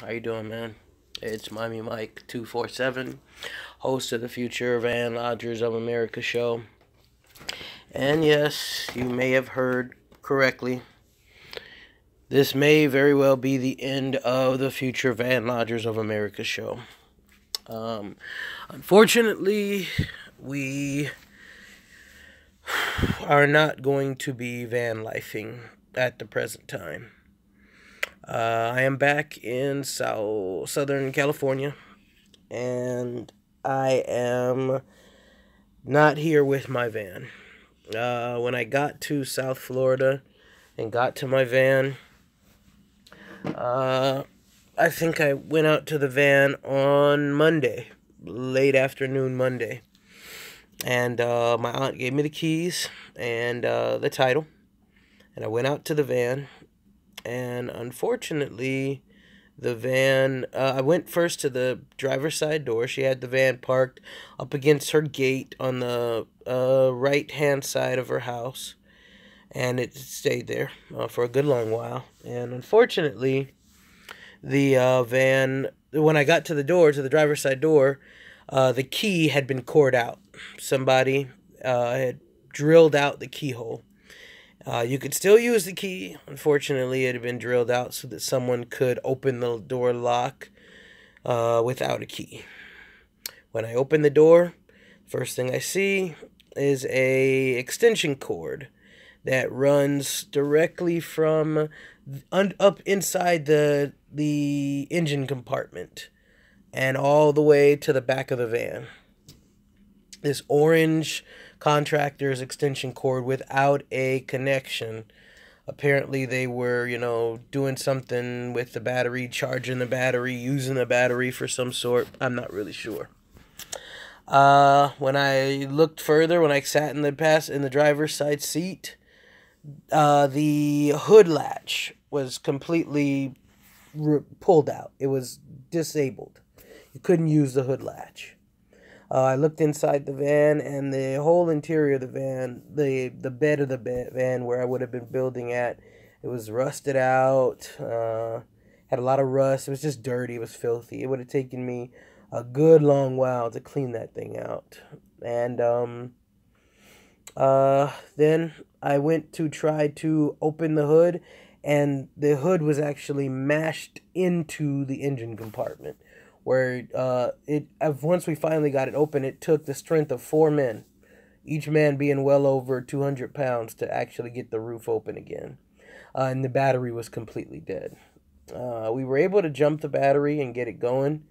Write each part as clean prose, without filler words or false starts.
How you doing, man? It's Miami Mike 247, host of the Future Van Lodgers of America show. And yes, you may have heard correctly. This may very well be the end of the Future Van Lodgers of America show. Um, Unfortunately, we are not going to be van lifing at the present time. I am back in Southern California, and I am not here with my van. When I got to South Florida and got to my van, uh, I think I went out to the van on Monday, late afternoon Monday. And my aunt gave me the keys and the title. And I went out to the van. And unfortunately, the van, I went first to the driver's side door. She had the van parked up against her gate on the right hand side of her house. And it stayed there for a good long while. And unfortunately, the van, when I got to the door, to the driver's side door, the key had been cored out. Somebody had drilled out the keyhole. You could still use the key. Unfortunately, it had been drilled out so that someone could open the door lock without a key. When I open the door, first thing I see is a extension cord that runs directly from up inside the engine compartment and all the way to the back of the van. This orange contractor's extension cord without a connection. Apparently they were, doing something with the battery, charging the battery, using the battery for some sort. I'm not really sure. When I looked further, when I sat in the driver's side seat, the hood latch was completely pulled out. It was disabled. You couldn't use the hood latch. I looked inside the van, and the whole interior of the van, the bed of the van where I would have been building at, it was rusted out, had a lot of rust. It was just dirty. It was filthy. It would have taken me a good long while to clean that thing out. And then I went to try to open the hood, and the hood was actually mashed into the engine compartment. Where once we finally got it open, it took the strength of 4 men, each man being well over 200 pounds, to actually get the roof open again. And the battery was completely dead. We were able to jump the battery and get it going.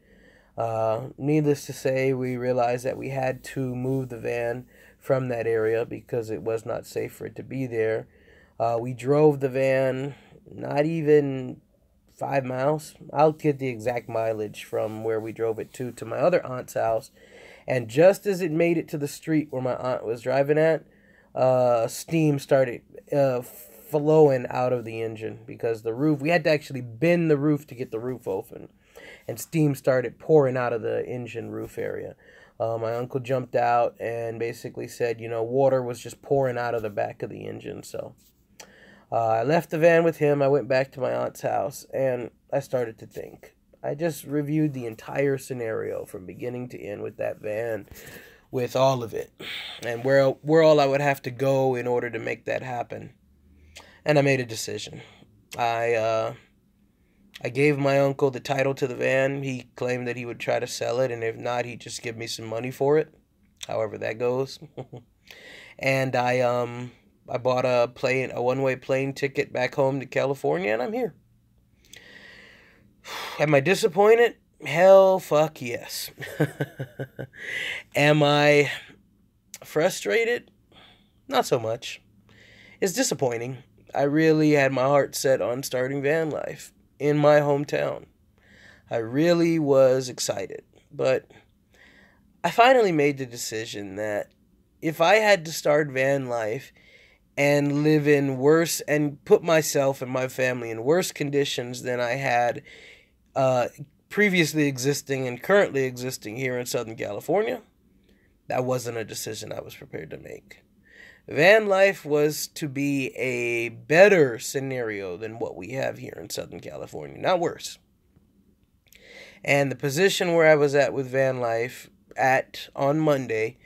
Needless to say, we realized that we had to move the van from that area because it was not safe for it to be there. We drove the van not even 5 miles. I'll get the exact mileage from where we drove it to my other aunt's house. And just as it made it to the street where my aunt was driving at, steam started flowing out of the engine because the roof, we had to actually bend the roof to get the roof open. And steam started pouring out of the engine roof area. My uncle jumped out and basically said, water was just pouring out of the back of the engine. So I left the van with him. I went back to my aunt's house, and I started to think. I just reviewed the entire scenario from beginning to end with that van, with all of it, and where all I would have to go in order to make that happen. And I made a decision. I gave my uncle the title to the van. He claimed that he would try to sell it, and if not, he'd just give me some money for it. However that goes. And I bought a one-way plane ticket back home to California, and I'm here. Am I disappointed? Hell, fuck yes. Am I frustrated? Not so much. It's disappointing. I really had my heart set on starting van life in my hometown. I really was excited, but I finally made the decision that if I had to start van life and live in worse and put myself and my family in worse conditions than I had uh, previously existing and currently existing here in Southern California, that wasn't a decision I was prepared to make. Van life was to be a better scenario than what we have here in Southern California, not worse. And the position where I was at with van life on Monday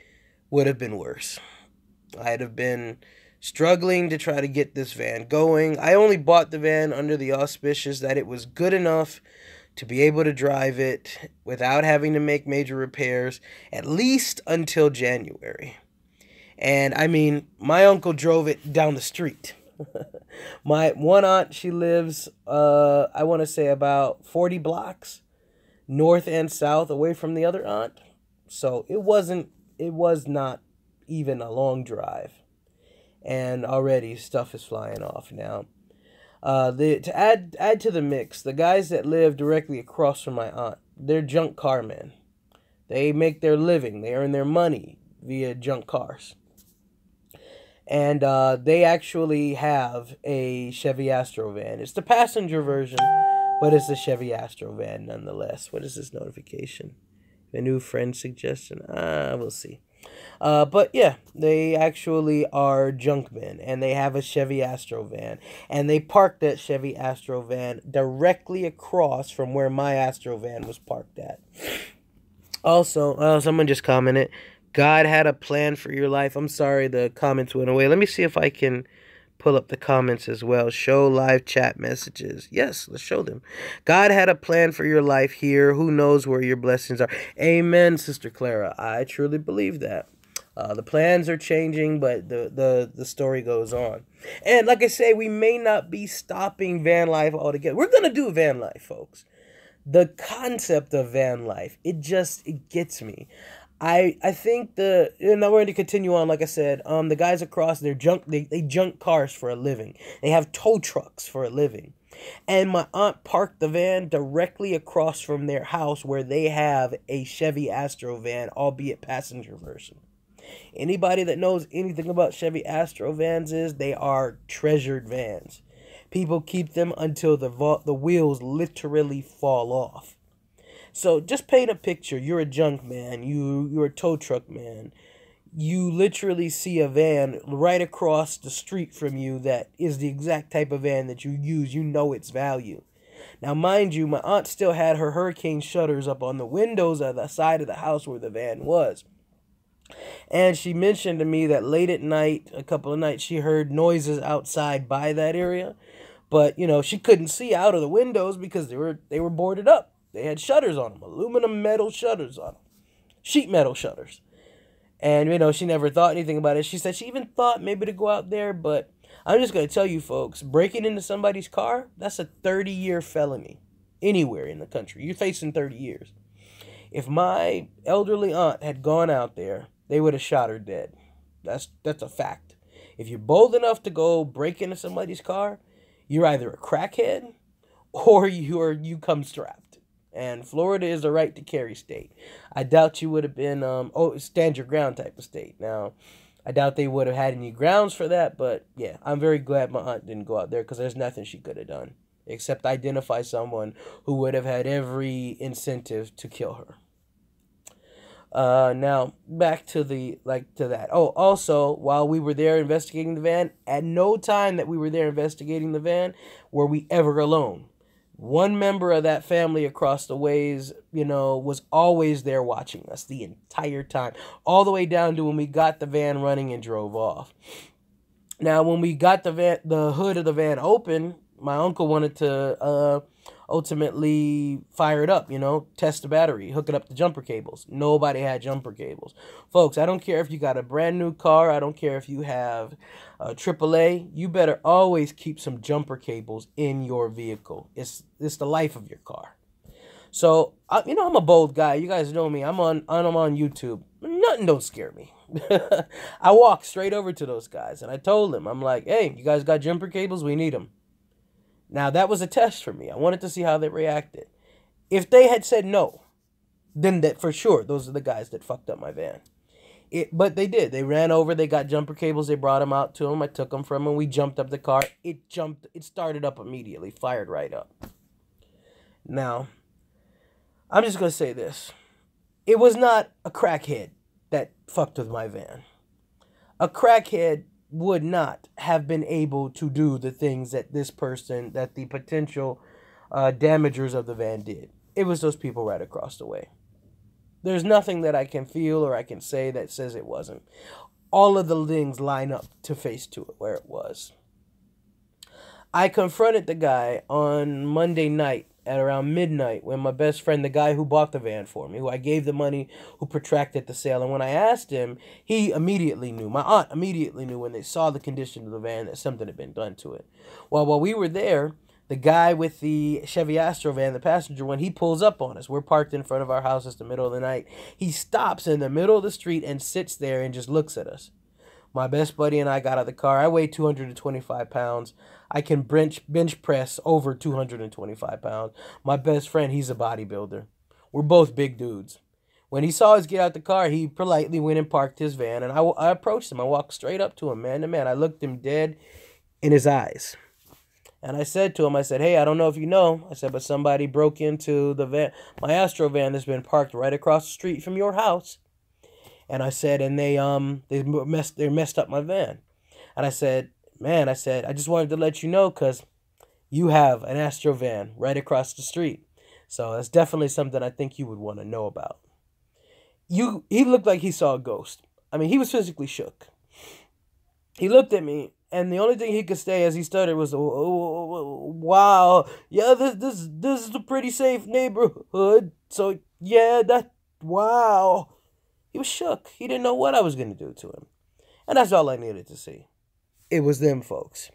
would have been worse. I'd have been struggling to try to get this van going. I only bought the van under the auspices that it was good enough to be able to drive it without having to make major repairs, at least until January. And I mean, my uncle drove it down the street. My one aunt, she lives, I want to say about 40 blocks north and south away from the other aunt. So it was not even a long drive. And already stuff is flying off now. To add to the mix, the guys that live directly across from my aunt, they're junk car men. They make their living. They earn their money via junk cars. And they actually have a Chevy Astro van. It's the passenger version, but it's a Chevy Astro van nonetheless. What is this notification? A new friend suggestion? We'll see. But yeah, they actually are junk men, and they have a Chevy Astro van, and they parked that Chevy Astro van directly across from where my Astro van was parked at. Also, someone just commented, God had a plan for your life. I'm sorry, the comments went away. Let me see if I can pull up the comments as well. Show live chat messages. Yes, let's show them. God had a plan for your life here. Who knows where your blessings are? Amen, Sister Clara. I truly believe that. The plans are changing, but the story goes on. And like I say, we may not be stopping van life altogether. We're going to do van life, folks. The concept of van life, it gets me. I think now we're going to continue on. Like I said, the guys across, they junk cars for a living. They have tow trucks for a living. And my aunt parked the van directly across from their house where they have a Chevy Astro van, albeit passenger version. Anybody that knows anything about Chevy Astro vans they are treasured vans. People keep them until the wheels literally fall off. So just paint a picture. You're a junk man. You're a tow truck man. You literally see a van right across the street from you that is the exact type of van that you use. You know its value. Now, mind you, my aunt still had her hurricane shutters up on the windows of the side of the house where the van was. And she mentioned to me that late at night, a couple of nights, she heard noises outside by that area. But, she couldn't see out of the windows because they were boarded up. They had shutters on them, aluminum metal shutters on them, sheet metal shutters. And, she never thought anything about it. She said she even thought maybe to go out there. But I'm just going to tell you, folks, breaking into somebody's car, that's a 30-year felony anywhere in the country. You're facing 30 years. If my elderly aunt had gone out there, they would have shot her dead. That's a fact. If you're bold enough to go break into somebody's car, you're either a crackhead or you come strapped. And Florida is a right to carry state. I doubt you would have been stand your ground type of state. Now, I doubt they would have had any grounds for that, but yeah, I'm very glad my aunt didn't go out there because there's nothing she could have done except identify someone who would have had every incentive to kill her. Now back to that. Oh, also, while we were there investigating the van, at no time that we were there investigating the van were we ever alone. One member of that family across the ways, was always there watching us the entire time, all the way down to when we got the van running and drove off. Now, when we got the hood of the van open, my uncle wanted to ultimately fire it up, test the battery, hook it up to jumper cables. Nobody had jumper cables. Folks, I don't care if you got a brand new car. I don't care if you have AAA. You better always keep some jumper cables in your vehicle. It's the life of your car. So, I'm a bold guy. You guys know me. I'm on YouTube. Nothing don't scare me. I walked straight over to those guys, and I told them, I'm like, hey, you guys got jumper cables? We need them. Now, that was a test for me. I wanted to see how they reacted. If they had said no, then that for sure, those are the guys that fucked up my van. But they did. They ran over. They got jumper cables. They brought them out to them. I took them from them. We jumped up the car. It started up immediately. Fired right up. Now, I'm just going to say this. It was not a crackhead that fucked with my van. A crackhead would not have been able to do the things that the potential damagers of the van did. it was those people right across the way. There's nothing that I can feel or I can say that says it wasn't. All of the things line up to face to it where it was. I confronted the guy on Monday night at around midnight when my best friend, the guy who bought the van for me, who I gave the money, who protracted the sale. And when I asked him, he immediately knew. My aunt immediately knew when they saw the condition of the van that something had been done to it. Well, while we were there, the guy with the Chevy Astro van, the passenger one, he pulls up on us. We're parked in front of our house. It's the middle of the night. He stops in the middle of the street and sits there and just looks at us. My best buddy and I got out of the car. I weigh 225 pounds. I can bench press over 225 pounds. My best friend, he's a bodybuilder. We're both big dudes. When he saw us get out the car, he politely went and parked his van. And I approached him. I walked straight up to him, man to man. I looked him dead in his eyes. And I said to him, I said, hey, I don't know if you know. I said, but somebody broke into the van, my Astro van that's been parked right across the street from your house. And I said, and they messed up my van. And I said, man, I just wanted to let you know because you have an Astro van right across the street. So that's definitely something I think you would want to know about. He looked like he saw a ghost. I mean, he was physically shook. He looked at me, and the only thing he could say as he stuttered was, oh, wow, yeah, this is a pretty safe neighborhood. So, yeah, wow. He was shook. He didn't know what I was going to do to him. And that's all I needed to see. It was them folks.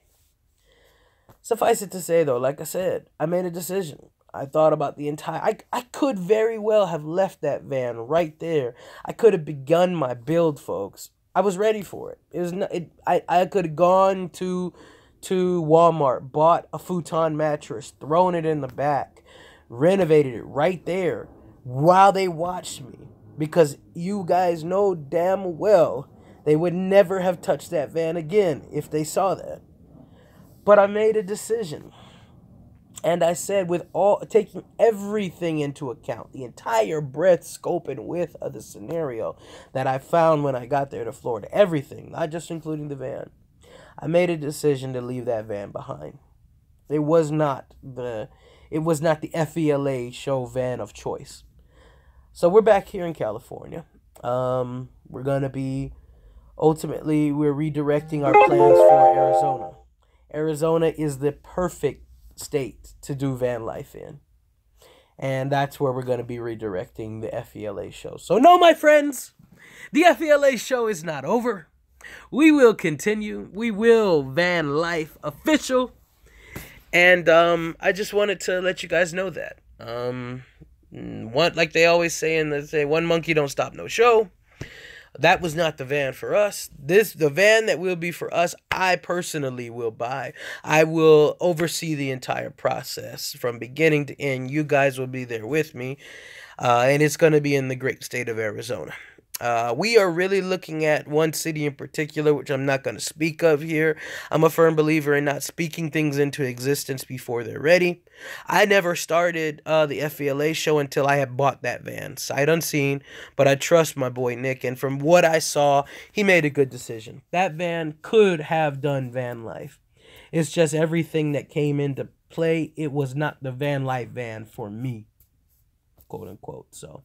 Suffice it to say, though, like I said, I made a decision. I thought about the entire... I could very well have left that van right there. I could have begun my build, folks. I was ready for it. It was not, I could have gone to Walmart, bought a futon mattress, thrown it in the back, renovated it right there while they watched me. Because you guys know damn well they would never have touched that van again if they saw that. But I made a decision. And I said, taking everything into account, the entire breadth, scope, and width of the scenario that I found when I got there to Florida, everything, not just including the van, I made a decision to leave that van behind. It was not the FELA show van of choice. So we're back here in California. We're going to be, ultimately, we're redirecting our plans for Arizona. Arizona is the perfect state to do van life in. And that's where we're going to be redirecting the FELA show. So no, my friends, the FELA show is not over. We will continue. We will van life official. And I just wanted to let you guys know that. Like they always say, one monkey don't stop no show. That was not the van for us. The van that will be for us, I personally will buy. I will oversee the entire process from beginning to end. You guys will be there with me. And it's going to be in the great state of Arizona. We are really looking at one city in particular, which I'm not going to speak of here. I'm a firm believer in not speaking things into existence before they're ready. I never started the FELA show until I had bought that van, sight unseen, but I trust my boy Nick, and from what I saw, he made a good decision. That van could have done van life. It's just everything that came into play, it was not the van life van for me, quote unquote, so...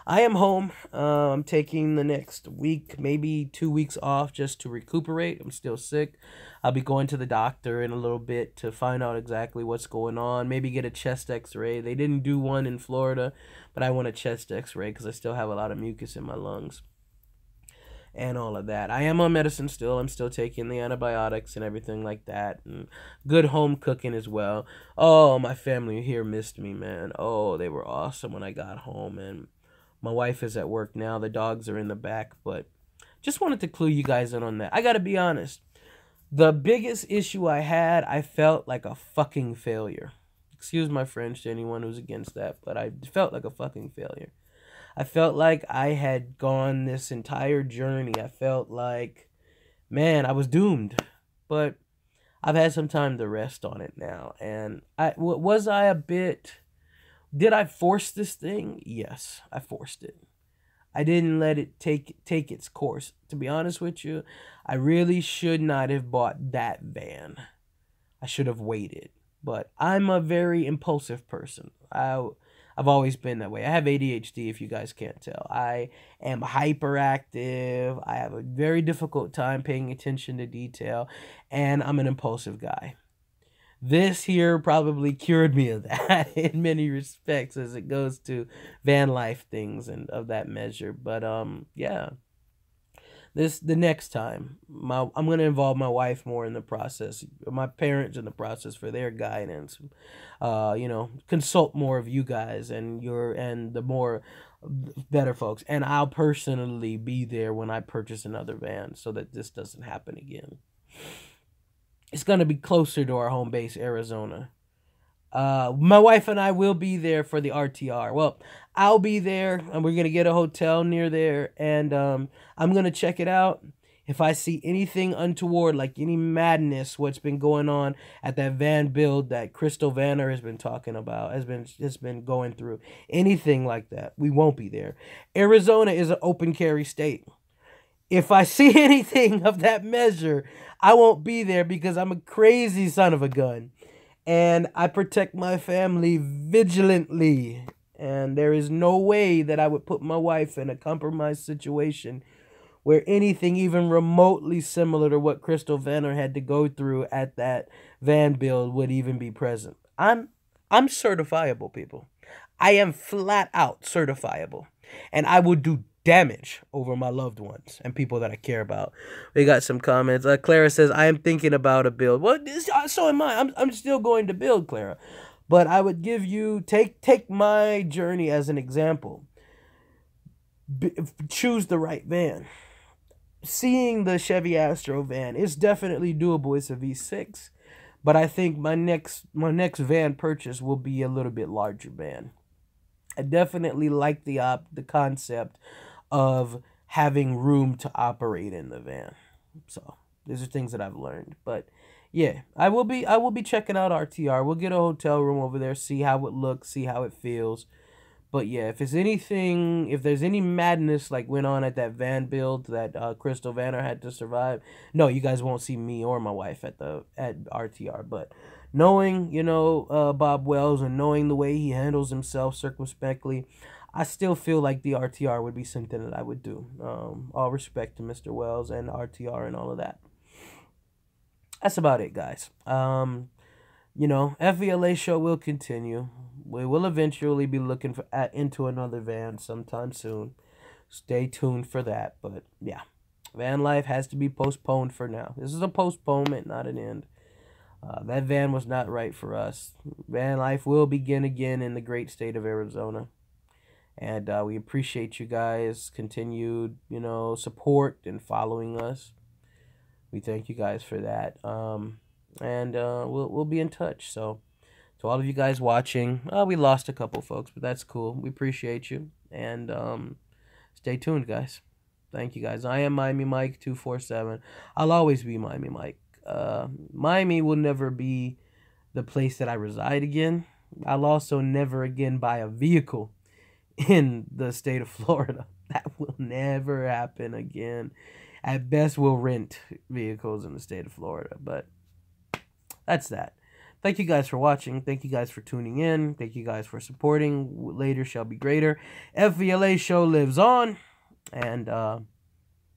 I am home. I'm taking the next week, maybe 2 weeks off just to recuperate. I'm still sick. I'll be going to the doctor in a little bit to find out exactly what's going on. Maybe get a chest x-ray. They didn't do one in Florida, but I want a chest x-ray because I still have a lot of mucus in my lungs and all of that. I am on medicine still. I'm still taking the antibiotics and everything like that. And good home cooking as well. Oh, my family here missed me, man. Oh, they were awesome when I got home, and my wife is at work now. The dogs are in the back, but just wanted to clue you guys in on that. I got to be honest. The biggest issue I had, I felt like a fucking failure. Excuse my French to anyone who's against that, but I felt like a fucking failure. I felt like I had gone this entire journey. I felt like, man, I was doomed. But I've had some time to rest on it now. And was I a bit... Did I force this thing? Yes, I forced it. I didn't let it take its course. To be honest with you, I really should not have bought that van. I should have waited. But I'm a very impulsive person. I I've always been that way. I have ADHD, if you guys can't tell. I am hyperactive. I have a very difficult time paying attention to detail, and I'm an impulsive guy. This here probably cured me of that in many respects as it goes to van life things and of that measure. But yeah. The next time, I'm gonna involve my wife more in the process, my parents in the process for their guidance. Consult more of you guys and the more better folks, and I'll personally be there when I purchase another van so that this doesn't happen again. It's gonna be closer to our home base, Arizona. My wife and I will be there for the RTR. Well, I'll be there, and we're gonna get a hotel near there, and I'm gonna check it out. If I see anything untoward, like any madness, what's been going on at that van build that Crystal Vanner has been talking about, has been going through, anything like that, we won't be there. Arizona is an open carry state. If I see anything of that measure, I won't be there because I'm a crazy son of a gun. And I protect my family vigilantly. And there is no way that I would put my wife in a compromised situation where anything even remotely similar to what Crystal Vanner had to go through at that van build would even be present. I'm certifiable, people. I am flat out certifiable. And I would do damage over my loved ones and people that I care about. We got some comments. Clara says, I am thinking about a build. Well, so am I. I'm still going to build, Clara. But I would give you, take my journey as an example. Choose the right van. Seeing the Chevy Astro van is definitely doable. It's a V6. But I think my next van purchase will be a little bit larger van. I definitely like the concept of having room to operate in the van. So these are things that I've learned. But yeah, I will be checking out RTR. We'll get a hotel room over there, see how it looks, see how it feels. But yeah, if there's any madness like went on at that van build that Crystal Vanner had to survive, no, you guys won't see me or my wife at RTR. But knowing, Bob Wells, and knowing the way he handles himself circumspectly, I still feel like the RTR would be something that I would do. All respect to Mr. Wells and RTR and all of that. That's about it, guys. FVLA show will continue. We will eventually be looking into another van sometime soon. Stay tuned for that. But yeah, van life has to be postponed for now. This is a postponement, not an end. That van was not right for us. Van life will begin again in the great state of Arizona. And we appreciate you guys' continued, support and following us. We thank you guys for that. And we'll be in touch. So to all of you guys watching, we lost a couple folks, but that's cool. We appreciate you. And stay tuned, guys. Thank you, guys. I am Miami Mike 247. I'll always be Miami Mike. Miami will never be the place that I reside again. I'll also never again buy a vehicle in the state of Florida. That will never happen again. At best, we'll rent vehicles in the state of Florida. But that's that. Thank you guys for watching. Thank you guys for tuning in. Thank you guys for supporting. Later shall be greater. FVLA show lives on. And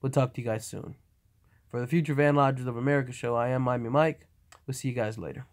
we'll talk to you guys soon. For the Future Van Lodgers of America show, I am Miami Mike. We'll see you guys later.